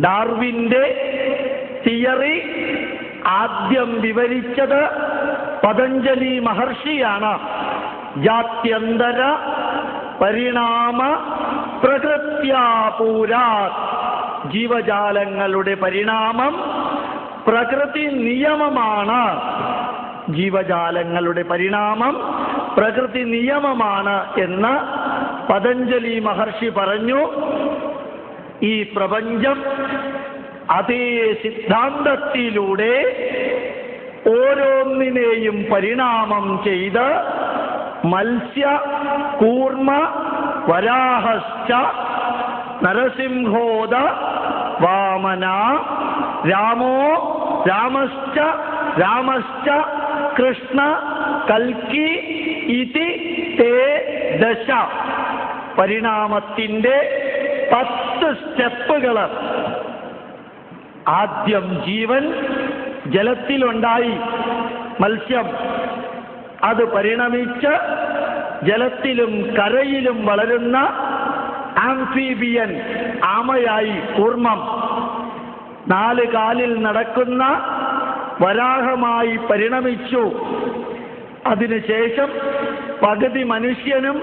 ഡാർവിന്റെ theory ആദ്യം വിവരിച്ചത് പതഞ്ജലി മഹർഷിയാണ്. ജാത്യന്തര പരിണാമ പ്രകൃത്യാപൂരാത്. ജീവജാലങ്ങളുടെ പരിണാമം പ്രകൃതി നിയമമാണ്. ജീവജാലങ്ങളുടെ പരിണാമം പ്രകൃതി നിയമമാണ് എന്ന് പതഞ്ജലി മഹർഷി പറഞ്ഞു. ഈ പ്രപഞ്ചം അതേ സിദ്ധാന്തത്തിലൂടെ ഓരോന്നിനെയും പരിണാമം ചെയ്ത് മത്സ്യ കൂർമ്മ വരാഹശ്ച നരസിംഹോദ വാമന രാമോ രാമശ്ച കൃഷ്ണ കൽക്കി ഇതി തേ ദശ. പരിണാമത്തിന്റെ 10 സ്റ്റെപ്പുകൾ. ആദ്യം ജീവൻ ജലത്തിലുണ്ടായി, മത്സ്യം. അത് പരിണമിച്ച് ജലത്തിലും കരയിലും വളരുന്ന ആംഫീബിയൻ, ആമയായി, കൂർമ്മം. 4 കാലിൽ നടക്കുന്ന വരാഹമായി പരിണമിച്ചു. അതിനുശേഷം പകുതി മനുഷ്യനും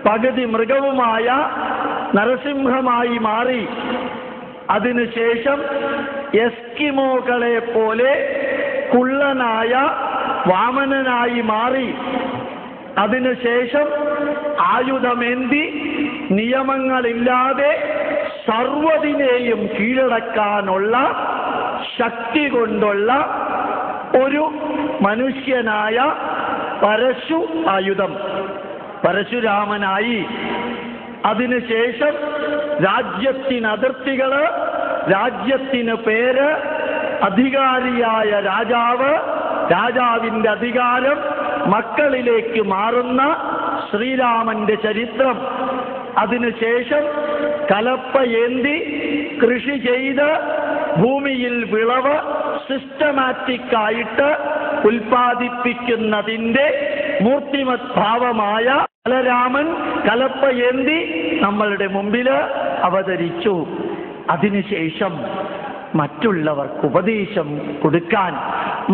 പകുതി മൃഗവുമായ നരസിംഹമായി മാറി. അതിനുശേഷം എസ്കിമോകളെ പോലെ കുള്ളനായ വാമനനായി മാറി. അതിനുശേഷം ആയുധമേന്തി നിയമങ്ങളില്ലാതെ സർവ്വതിനെയും കീഴടക്കാനുള്ള ശക്തി കൊണ്ടുള്ള ഒരു മനുഷ്യനായ പരശു ആയുധം, പരശുരാമനായി. അതിനുശേഷം രാജ്യത്തിന് അതിർത്തികള്, രാജ്യത്തിന് പേര്, അധികാരിയായ രാജാവ്, രാജാവിന്റെ അധികാരം മക്കളിലേക്ക് മാറുന്ന ശ്രീരാമന്റെ ചരിത്രം. അതിനുശേഷം കലപ്പയേന്തി കൃഷി ചെയ്ത് ഭൂമിയിൽ വിളവ് സിസ്റ്റമാറ്റിക്കായിട്ട് ഉൽപ്പാദിപ്പിക്കുന്നതിന്റെ മൂർത്തിമത് ഭാവമായ ബലരാമൻ കലപ്പയേന്തി നമ്മളുടെ മുമ്പിൽ അവതരിച്ചു. അതിനുശേഷം മറ്റുള്ളവർക്ക് ഉപദേശം കൊടുക്കാൻ,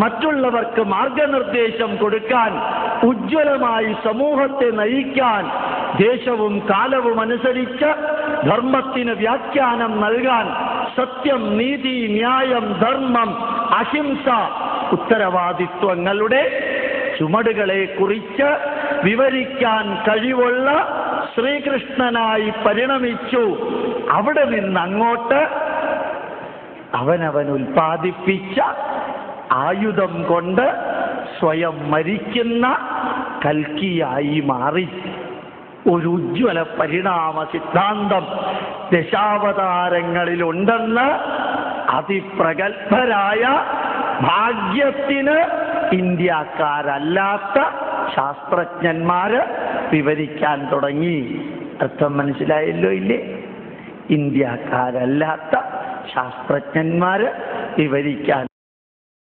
മറ്റുള്ളവർക്ക് മാർഗനിർദ്ദേശം കൊടുക്കാൻ, ഉജ്ജ്വലമായി സമൂഹത്തെ നയിക്കാൻ, ദേശവും കാലവും അനുസരിച്ച് ധർമ്മത്തിന് വ്യാഖ്യാനം നൽകാൻ, സത്യം, നീതി, ന്യായം, ധർമ്മം, അഹിംസ, ഉത്തരവാദിത്വങ്ങളുടെ ചുമടുകളെ കുറിച്ച് വിവരിക്കാൻ കഴിവുള്ള ശ്രീകൃഷ്ണനായി പരിണമിച്ചു. അവിടെ നിന്നങ്ങോട്ട് അവനവൻ ഉൽപ്പാദിപ്പിച്ച ആയുധം കൊണ്ട് സ്വയം മരിക്കുന്ന കൽക്കിയായി മാറി. ഒരു ഉജ്ജ്വല പരിണാമ സിദ്ധാന്തം ദശാവതാരങ്ങളിലുണ്ടെന്ന് അതിപ്രഗത്ഭരായ, ഭാഗ്യത്തിന് ഇന്ത്യക്കാരല്ലാത്ത ശാസ്ത്രജ്ഞന്മാര് വിവരിക്കാൻ തുടങ്ങി. അർത്ഥം മനസ്സിലായല്ലോ ഇല്ലേ? ഇന്ത്യക്കാരല്ലാത്ത ശാസ്ത്രജ്ഞന്മാര് വിവരിക്കാൻ